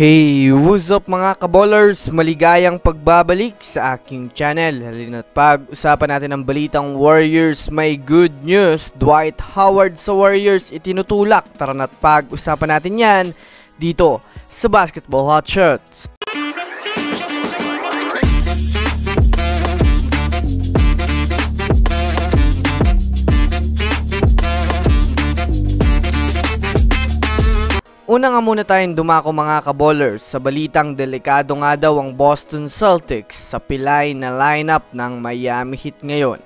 Hey, what's up mga kaballers? Maligayang pagbabalik sa aking channel. Halina't pag-usapan natin ang balitang Warriors. May good news, Dwight Howard sa Warriors itinutulak. Tara na't pag-usapan natin yan dito sa Basketball Hotshots. Una nga muna tayong dumako mga kaballers sa balitang delikado nga daw ang Boston Celtics sa pilay na lineup ng Miami Heat ngayon.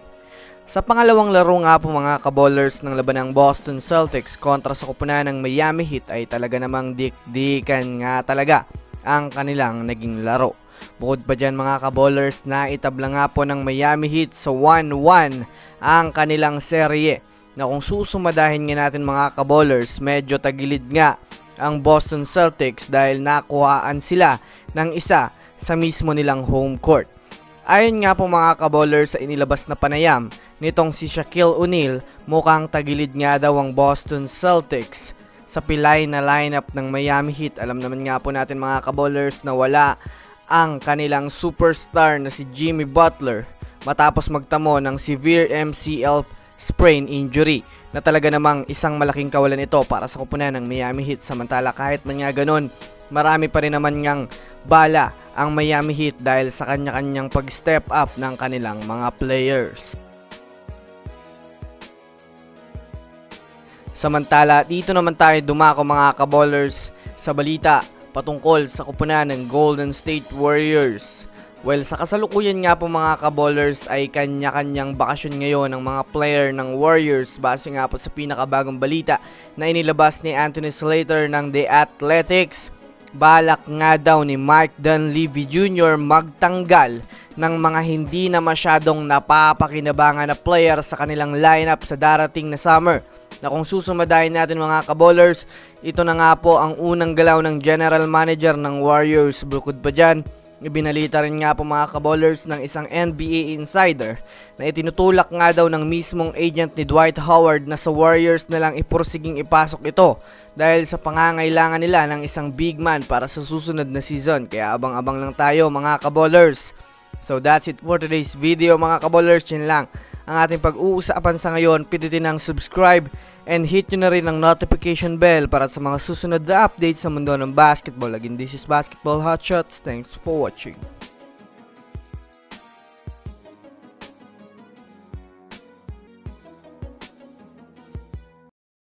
Sa pangalawang laro nga po mga kaballers ng laban ng Boston Celtics kontra sa koponan ng Miami Heat ay talaga namang dikdikan nga talaga ang kanilang naging laro. Bukod pa dyan mga kaballers, na itabla nga po ng Miami Heat sa 1-1 ang kanilang serye, na kung susumadahin nga natin mga kaballers, medyo tagilid nga ang Boston Celtics dahil nakuhaan sila ng isa sa mismo nilang home court. Ayon nga po mga kaballers sa inilabas na panayam nitong si Shaquille O'Neal, mukhang tagilid nga daw ang Boston Celtics sa pilay na lineup ng Miami Heat. Alam naman nga po natin mga kaballers na wala ang kanilang superstar na si Jimmy Butler matapos magtamo ng severe MCL sprain injury, na talaga namang isang malaking kawalan ito para sa koponan ng Miami Heat. Samantala kahit man nga ganun, marami pa rin naman ngang bala ang Miami Heat dahil sa kanya-kanyang pag-step up ng kanilang mga players. Samantala dito naman tayo dumako mga kaballers sa balita patungkol sa koponan ng Golden State Warriors. Well, sa kasalukuyan nga po mga kaballers ay kanya-kanyang bakasyon ngayon ng mga player ng Warriors base nga po sa pinakabagong balita na inilabas ni Anthony Slater ng The Athletics. Balak nga daw ni Mike Dunleavy Jr. magtanggal ng mga hindi na masyadong napapakinabangan na player sa kanilang lineup sa darating na summer. Na kung susumadahin natin mga kaballers, ito na nga po ang unang galaw ng general manager ng Warriors. Bukod pa dyan, ibinalita rin nga po mga kaballers ng isang NBA insider na itinutulak nga daw ng mismong agent ni Dwight Howard na sa Warriors na lang ipursiging ipasok ito dahil sa pangangailangan nila ng isang big man para sa susunod na season. Kaya abang-abang lang tayo mga kaballers. So that's it for today's video mga kaballers. Yun lang ang ating pag-uusapan sa ngayon. Pindutin ang subscribe and hit nyo na rin ang notification bell para sa mga susunod na updates sa mundo ng basketball. Again, this is Basketball Hotshots. Thanks for watching.